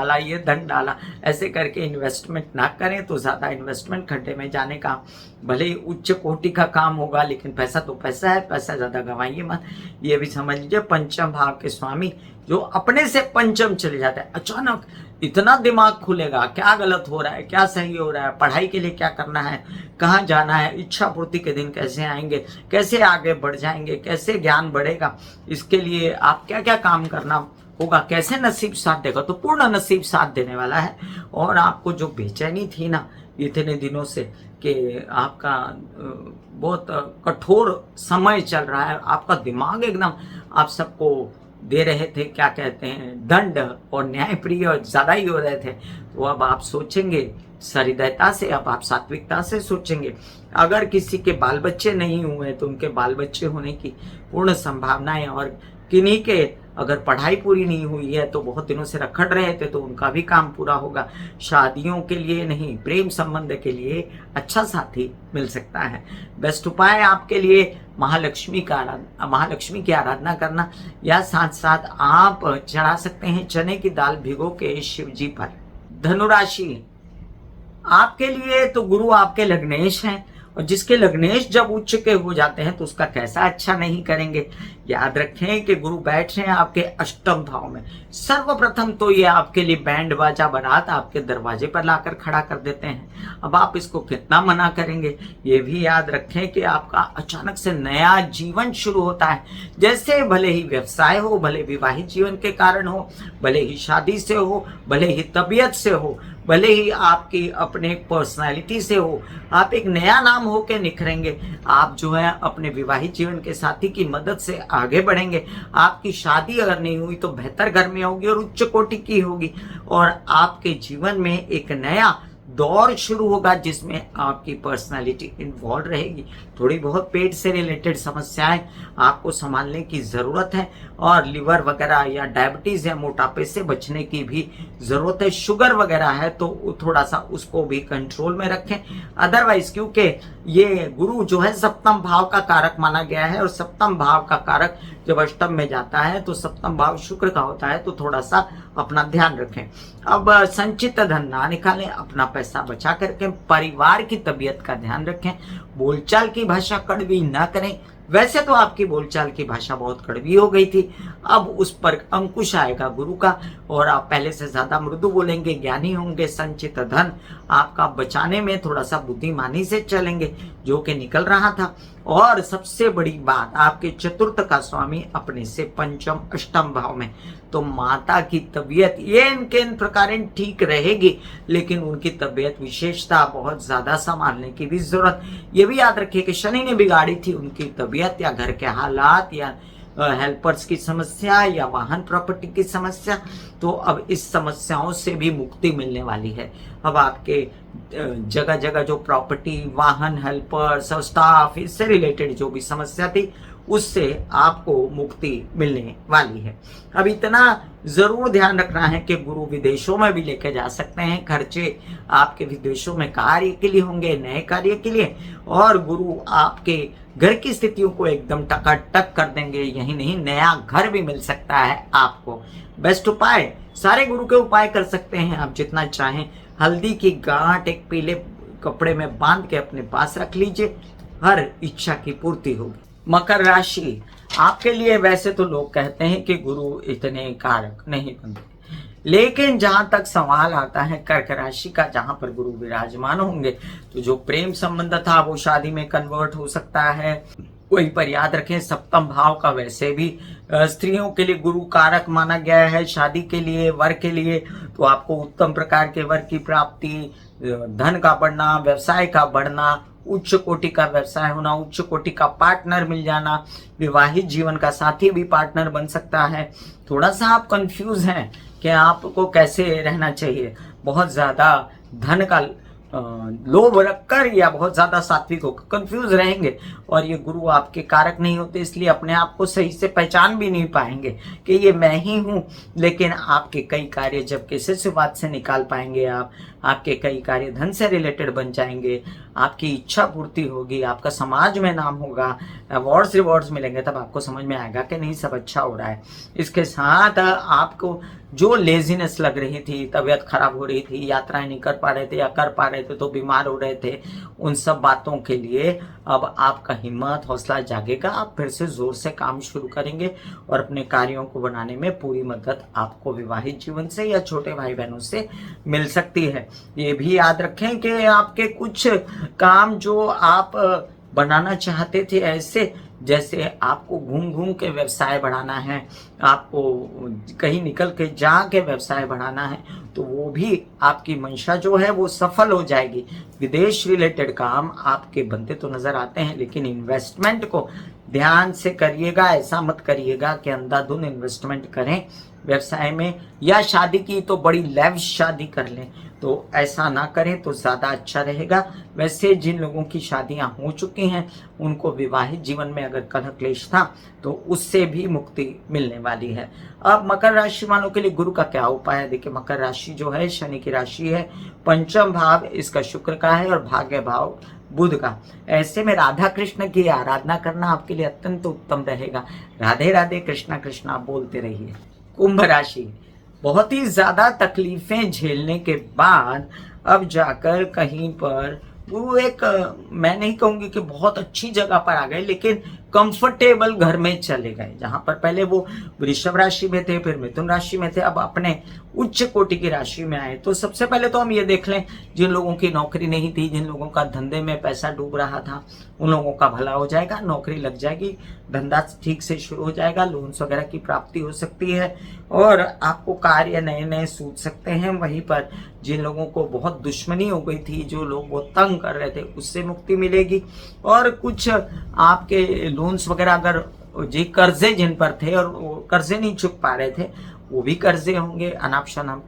डाला ऐसे करके इन्वेस्टमेंट ना करें, तो ज्यादा इन्वेस्टमेंट खड्डे में जाने का, भले ही उच्च कोटि का काम होगा लेकिन पैसा तो पैसा है, पैसा ज्यादा गंवाइए मत। ये भी समझ लीजिए पंचम भाव के स्वामी जो अपने से पंचम चले जाते हैं, अचानक इतना दिमाग खुलेगा, क्या गलत हो रहा है, क्या सही हो रहा है, पढ़ाई के लिए क्या करना है, कहाँ जाना है, इच्छा पूर्ति के दिन कैसे आएंगे, कैसे आगे बढ़ जाएंगे, कैसे ज्ञान बढ़ेगा, इसके लिए आप क्या क्या काम करना होगा, कैसे नसीब साथ देगा, तो पूर्ण नसीब साथ देने वाला है। और आपको जो बेचैनी थी ना इतने दिनों से कि आपका बहुत कठोर समय चल रहा है, आपका दिमाग एकदम आप सबको दे रहे थे, क्या कहते हैं, दंड और न्याय प्रिय और ज्यादा ही हो रहे थे, तो अब आप सोचेंगे सहृदयता से, अब आप सात्विकता से सोचेंगे। अगर किसी के बाल बच्चे नहीं हुए तो उनके बाल बच्चे होने की पूर्ण संभावनाएं, और किन्हीं के अगर पढ़ाई पूरी नहीं हुई है तो बहुत दिनों से रखड़ रहे थे तो उनका भी काम पूरा होगा। शादियों के लिए नहीं, प्रेम संबंध के लिए अच्छा साथी मिल सकता है। बेस्ट उपाय आपके लिए महालक्ष्मी की आराधना करना, या साथ साथ आप चढ़ा सकते हैं चने की दाल भिगो के शिव जी पर। धनुराशि, आपके लिए तो गुरु आपके लग्नेश हैं, और जिसके लग्नेश जब उच्च के हो जाते हैं तो उसका कैसा अच्छा नहीं करेंगे। याद रखें कि गुरु बैठ रहे हैं आपके अष्टम भाव में। सर्वप्रथम तो ये आपके लिए बैंड बाजा बारात आपके दरवाजे पर लाकर खड़ा कर देते हैं। अब आप इसको कितना मना करेंगे। ये भी याद रखें कि आपका अचानक से नया जीवन शुरू होता है, जैसे भले ही व्यवसाय हो, भले विवाहित जीवन के कारण हो, भले ही शादी से हो, भले ही तबीयत से हो, भले ही आपकी अपने पर्सनालिटी से हो, आप एक नया नाम होके निखरेंगे। आप जो है अपने विवाहित जीवन के साथी की मदद से आगे बढ़ेंगे। आपकी शादी अगर नहीं हुई तो बेहतर घर में होगी और उच्च कोटि की होगी, और आपके जीवन में एक नया दौर शुरू होगा जिसमें आपकी पर्सनालिटी इन्वॉल्व रहेगी। थोड़ी बहुत पेट से रिलेटेड समस्याएं आपको संभालने की जरूरत है, और लिवर वगैरह या डायबिटीज या मोटापे से बचने की भी जरूरत है। शुगर वगैरह है तो थोड़ा सा उसको भी कंट्रोल में रखें। अदरवाइज क्योंकि ये गुरु जो है सप्तम भाव का कारक माना गया है, और सप्तम भाव का कारक जब अष्टम में जाता है तो सप्तम भाव शुक्र का होता है, तो थोड़ा सा अपना ध्यान रखें। अब संचित धन ना निकालें, अपना पैसा बचा करके परिवार की तबीयत का ध्यान रखें। बोलचाल की भाषा कड़वी ना करें। वैसे तो आपकी बोलचाल की भाषा बहुत कड़वी हो गई थी, अब उस पर अंकुश आएगा गुरु का, और आप पहले से ज्यादा मृदु बोलेंगे, ज्ञानी होंगे। संचित धन आपका बचाने में थोड़ा सा बुद्धिमानी से चलेंगे जो कि निकल रहा था। और सबसे बड़ी बात, आपके चतुर्थ का स्वामी अपने से पंचम अष्टम भाव में, तो माता की तबीयत ये इनके इन प्रकार ठीक रहेगी, लेकिन उनकी तबीयत विशेषता बहुत ज्यादा संभालने की भी जरूरत। ये भी याद रखिए कि शनि ने बिगाड़ी थी उनकी तबीयत, या घर के हालात, या हेल्पर्स की समस्या, या वाहन प्रॉपर्टी की समस्या। तो अब इस समस्याओं से भी मुक्ति मिलने वाली है। अब आपके जगह जगह जो प्रॉपर्टी, वाहन, हेल्पर्स और स्टाफ, इससे रिलेटेड जो भी समस्या थी उससे आपको मुक्ति मिलने वाली है। अब इतना जरूर ध्यान रखना है कि गुरु विदेशों में भी लेके जा सकते हैं, खर्चे आपके विदेशों में कार्य के लिए होंगे, नए कार्य के लिए, और गुरु आपके घर की स्थितियों को एकदम टकाटक कर देंगे। यही नहीं, नया घर भी मिल सकता है आपको। बेस्ट उपाय, सारे गुरु के उपाय कर सकते हैं आप जितना चाहें। हल्दी की गांठ एक पीले कपड़े में बांध के अपने पास रख लीजिए, हर इच्छा की पूर्ति होगी। मकर राशि, आपके लिए वैसे तो लोग कहते हैं कि गुरु इतने कारक नहीं बनते, लेकिन जहां तक सवाल आता है कर्क राशि का, जहां पर गुरु विराजमान होंगे तो जो प्रेम संबंध था वो शादी में कन्वर्ट हो सकता है। वहीं पर याद रखें, सप्तम भाव का वैसे भी स्त्रियों के लिए गुरु कारक माना गया है। शादी के लिए, वर के लिए तो आपको उत्तम प्रकार के वर की प्राप्ति, धन का बढ़ना, व्यवसाय का बढ़ना, उच्च कोटि का व्यवसाय होना, उच्च कोटि का पार्टनर मिल जाना, विवाहित जीवन का साथी भी पार्टनर बन सकता है। थोड़ा सा आप कंफ्यूज हैं कि आपको कैसे रहना चाहिए, बहुत ज्यादा धन का लोभ रखकर या बहुत ज्यादा सात्विक होकर कंफ्यूज रहेंगे, और ये गुरु आपके कारक नहीं होते, इसलिए अपने आप को सही से पहचान भी नहीं पाएंगे कि ये मैं ही हूं। लेकिन आपके कई कार्य जब किसी से बात से निकाल पाएंगे, आपके कई कार्य धन से रिलेटेड बन जाएंगे, आपकी इच्छा पूर्ति होगी, आपका समाज में नाम होगा, अवार्ड्स रिवॉर्ड्स मिलेंगे, तब आपको समझ में आएगा कि नहीं सब अच्छा हो रहा है। इसके साथ आपको जो लेजीनेस लग रही थी, तबीयत खराब हो रही थी, यात्राएं नहीं कर पा रहे थे या कर पा रहे थे तो बीमार हो रहे थे, उन सब बातों के लिए अब आपका हिम्मत हौसला जागेगा, आप फिर से जोर से काम शुरू करेंगे और अपने कार्यों को बनाने में पूरी मदद आपको विवाहित जीवन से या छोटे भाई बहनों से मिल सकती है। ये भी याद रखें कि आपके कुछ काम जो आप बनाना चाहते थे, ऐसे जैसे आपको घूम घूम के व्यवसाय बढ़ाना है, आपको कहीं निकल के जाके व्यवसाय बढ़ाना है, तो वो भी आपकी मंशा जो है वो सफल हो जाएगी। विदेश रिलेटेड काम आपके बनते तो नजर आते हैं, लेकिन इन्वेस्टमेंट को ध्यान से करिएगा। ऐसा मत करिएगा कि अंधाधुंध इन्वेस्टमेंट करें व्यवसाय में, या शादी की तो बड़ी लेविश शादी कर लें, तो ऐसा ना करें तो ज्यादा अच्छा रहेगा। वैसे जिन लोगों की शादियां हो चुकी हैं उनको विवाहित जीवन में अगर कलह क्लेश था तो उससे भी मुक्ति मिलने वाली है। अब मकर राशि वालों के लिए गुरु का क्या उपाय है? देखिए, मकर राशि जो है शनि की राशि है, पंचम भाव इसका शुक्र का है और भाग्य भाव बुध का। ऐसे में राधा कृष्ण की आराधना करना आपके लिए अत्यंत उत्तम रहेगा। राधे राधे, कृष्णा कृष्णा बोलते रहिए। कुंभ राशि, बहुत ही ज्यादा तकलीफें झेलने के बाद अब जाकर कहीं पर वो एक, मैं नहीं कहूंगी कि बहुत अच्छी जगह पर आ गए, लेकिन कंफर्टेबल घर में चले गए। जहां पर पहले वो वृषभ राशि में थे, फिर मिथुन राशि में थे, अब अपने उच्च कोटि की राशि में आए। तो सबसे पहले तो हम ये देख लें, जिन लोगों की नौकरी नहीं थी, जिन लोगों का धंधे में पैसा डूब रहा था, उन लोगों का भला हो जाएगा, नौकरी लग जाएगी, धंधा ठीक से शुरू हो जाएगा, लोन्स वगैरह की प्राप्ति हो सकती है और आपको कार्य नए नए सूझ सकते हैं। वहीं पर जिन लोगों को बहुत दुश्मनी हो गई थी, जो लोग बहुत तंग कर रहे थे, उससे मुक्ति मिलेगी। और कुछ आपके लोन्स वगैरह, अगर जी कर्जे जिन पर थे और वो कर्जे नहीं चुक पा रहे थे, वो भी कर्जे होंगे, अनाप शनाप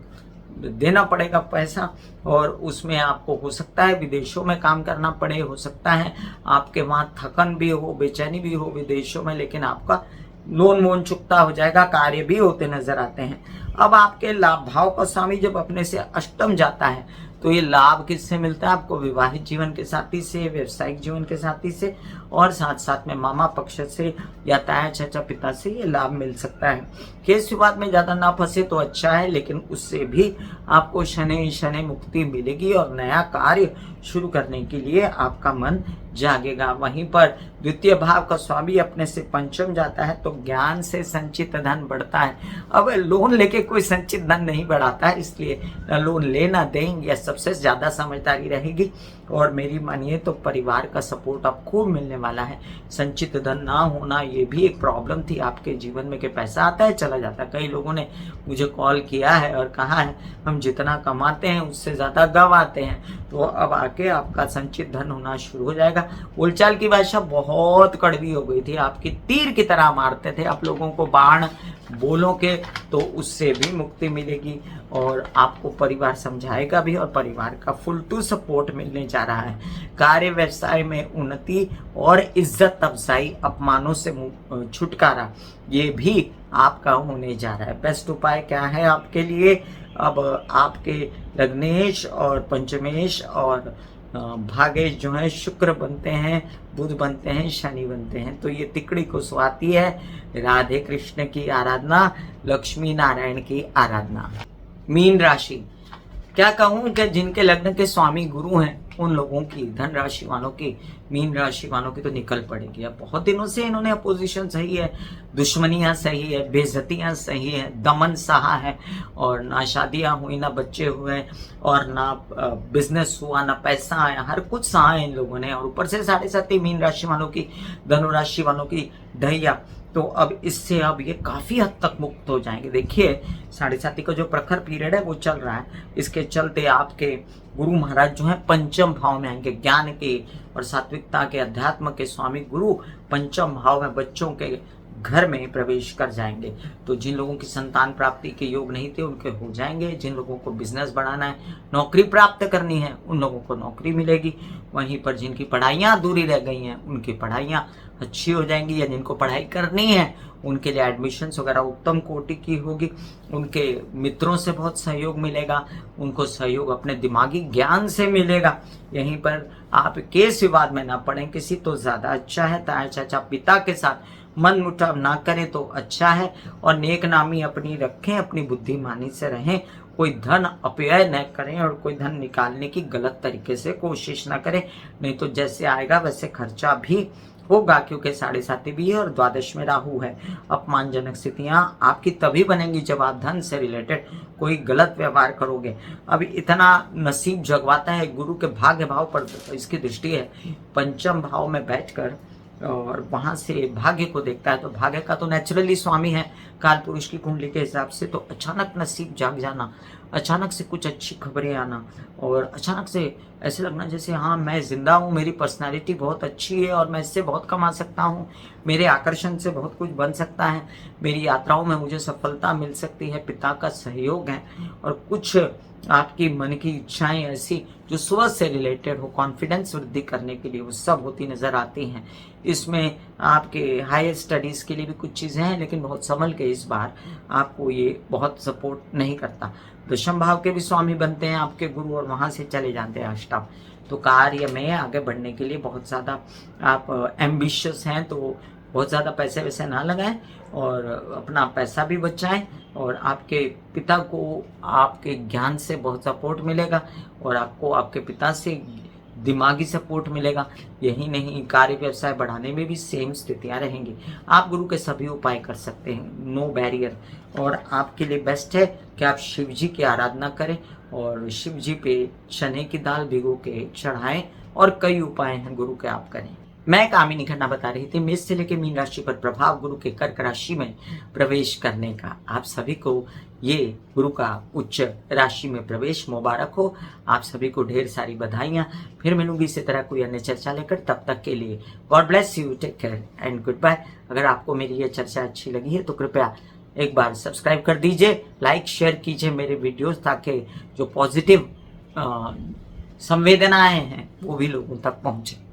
देना पड़ेगा पैसा, और उसमें आपको हो सकता है विदेशों में काम करना पड़े, हो सकता है आपके वहाँ थकन भी हो, बेचैनी भी हो विदेशों में, लेकिन आपका लोन वोन चुकता हो जाएगा, कार्य भी होते नजर आते हैं। अब आपके लाभ भाव का स्वामी जब अपने से अष्टम जाता है तो ये लाभ किससे मिलता है? आपको विवाहित जीवन के साथी से, व्यवसायिक जीवन के साथी से, और साथ साथ में मामा पक्ष से या ताया चाचा पिता से ये लाभ मिल सकता है। केस विवाद में ज्यादा ना फंसे तो अच्छा है, लेकिन उससे भी आपको शनि शनि मुक्ति मिलेगी और नया कार्य शुरू करने के लिए आपका मन जागेगा। वहीं पर द्वितीय भाव का स्वामी अपने से पंचम जाता है तो ज्ञान से संचित धन बढ़ता है। अब लोन लेके कोई संचित धन नहीं बढ़ाता है, इसलिए लोन लेना देंगे, सबसे ज्यादा समझदारी रहेगी। और मेरी मानिए तो परिवार का सपोर्ट अब खूब मिलने वाला है। संचित धन ना होना ये भी एक प्रॉब्लम थी आपके जीवन में कि पैसा आता है चला जाता है। कई लोगों ने मुझे कॉल किया है और कहा है हम जितना कमाते हैं उससे ज्यादा गंवाते हैं। तो अब आके आपका संचित धन होना शुरू हो जाएगा। बोलचाल की भाषा बहुत कड़वी हो गई थी, आपकी तीर की तरह मारते थे आप लोगों को बाण बोलों के, तो उससे भी मुक्ति मिलेगी और आपको परिवार समझाएगा भी और परिवार का फुल टू सपोर्ट मिलने जा रहा है। कार्य व्यवसाय में उन्नति और इज्जत अफजाई, अपमानों से छुटकारा, ये भी आपका होने जा रहा है। बेस्ट उपाय क्या है आपके लिए? अब आपके लग्नेश और पंचमेश और भागेश जो है शुक्र बनते हैं, बुध बनते हैं, शनि बनते हैं। तो ये तिकड़ी को सुहाती है राधे कृष्ण की आराधना, लक्ष्मी नारायण की आराधना। मीन राशि, क्या कहूं कि जिनके लग्न के स्वामी गुरु हैं उन लोगों की, धन राशि वालों की, मीन राशि वालों की तो निकल पड़ेगी। अब बहुत दिनों से इन्होंने अपोजिशन सही है, दुश्मनियां सही है, बेइज्जतियां सही है, दमन सहा है, और ना शादियां हुई, ना बच्चे हुए, और ना बिजनेस हुआ, ना पैसा आया, हर कुछ सहा है इन लोगों ने। और ऊपर से 7.5 मीन राशि वालों की, धनु राशि वालों की ढैया। तो अब इससे अब ये काफी हद तक मुक्त हो जाएंगे। देखिए 7.5 का जो प्रखर पीरियड है वो चल रहा है, इसके चलते आपके गुरु महाराज जो है पंचम भाव में आएंगे। ज्ञान के और सात्विकता के, अध्यात्म के स्वामी गुरु पंचम भाव में बच्चों के घर में प्रवेश कर जाएंगे। तो जिन लोगों की संतान प्राप्ति के योग नहीं थे उनके हो जाएंगे। जिन लोगों को बिजनेस बढ़ाना है, नौकरी प्राप्त करनी है, उन लोगों को नौकरी मिलेगी। वहीं पर जिनकी पढ़ाइयाँ अधूरी रह गई हैं उनकी पढ़ाइयाँ अच्छी हो जाएंगी, या जिनको पढ़ाई करनी है उनके लिए एडमिशन्स वगैरह उत्तम कोटि की होगी। उनके मित्रों से बहुत सहयोग मिलेगा, उनको सहयोग अपने दिमागी ज्ञान से मिलेगा। यहीं पर आप केस विवाद में ना पड़ें किसी तो ज्यादा अच्छा है। ताया चाचा पिता के साथ मन मुटाव ना करें तो अच्छा है, और नेक नामी अपनी रखें, अपनी बुद्धिमानी से रहें। कोई धन अपव्यय न करें और कोई धन निकालने की गलत तरीके से कोशिश ना करें, नहीं तो जैसे आएगा वैसे खर्चा भी होगा, क्योंकि 7.5 भी है और द्वादश में राहु है। अपमानजनक स्थितियां आपकी तभी बनेंगी जब आप धन से रिलेटेड कोई गलत व्यवहार करोगे। अब इतना नसीब जगवाता है गुरु के भाग्य भाव पर इसकी दृष्टि है, पंचम भाव में बैठकर और वहां से भाग्य को देखता है। तो भाग्य का तो नेचुरली स्वामी है काल पुरुष की कुंडली के हिसाब से। तो अचानक नसीब जाग जाना, अचानक से कुछ अच्छी खबरें आना, और अचानक से ऐसे लगना जैसे हाँ मैं जिंदा हूँ, मेरी पर्सनालिटी बहुत अच्छी है और मैं इससे बहुत कमा सकता हूँ, मेरे आकर्षण से बहुत कुछ बन सकता है, मेरी यात्राओं में मुझे सफलता मिल सकती है, पिता का सहयोग है, और कुछ आपकी मन की इच्छाएं ऐसी जो स्व से रिलेटेड हो, कॉन्फिडेंस वृद्धि करने के लिए, वो सब होती नजर आती हैं। इसमें आपके हायर स्टडीज के लिए भी कुछ चीजें हैं, लेकिन बहुत संभल के इस बार आपको ये बहुत सपोर्ट नहीं करता। दशम भाव के भी स्वामी बनते हैं आपके गुरु, और वहां से चले जाते हैं अष्टम। तो कार्य में आगे बढ़ने के लिए बहुत ज्यादा आप एम्बिशियस हैं, तो बहुत ज़्यादा पैसे वैसे ना लगाएं और अपना पैसा भी बचाएं, और आपके पिता को आपके ज्ञान से बहुत सपोर्ट मिलेगा, और आपको आपके पिता से दिमागी सपोर्ट मिलेगा। यही नहीं, कार्य व्यवसाय बढ़ाने में भी सेम स्थितियां रहेंगी। आप गुरु के सभी उपाय कर सकते हैं, नो बैरियर। और आपके लिए बेस्ट है कि आप शिव जी की आराधना करें और शिव जी पे चने की दाल भिगो के चढ़ाएं, और कई उपाय हैं गुरु के आप करें। मैं कामिनी खन्ना बता रही थी मेष से लेकर मीन राशि पर प्रभाव गुरु के कर्क राशि में प्रवेश करने का। आप सभी को ये गुरु का उच्च राशि में प्रवेश मुबारक हो। आप सभी को ढेर सारी बधाइयां। फिर मिलूंगी इसी तरह कोई अन्य चर्चा लेकर, तब तक के लिए God bless you, take care and good bye. अगर आपको मेरी ये चर्चा अच्छी लगी है तो कृपया एक बार सब्सक्राइब कर दीजिए, लाइक शेयर कीजिए मेरे वीडियोस, ताकि जो पॉजिटिव संवेदनाएं हैं वो भी लोगों तक पहुंचे।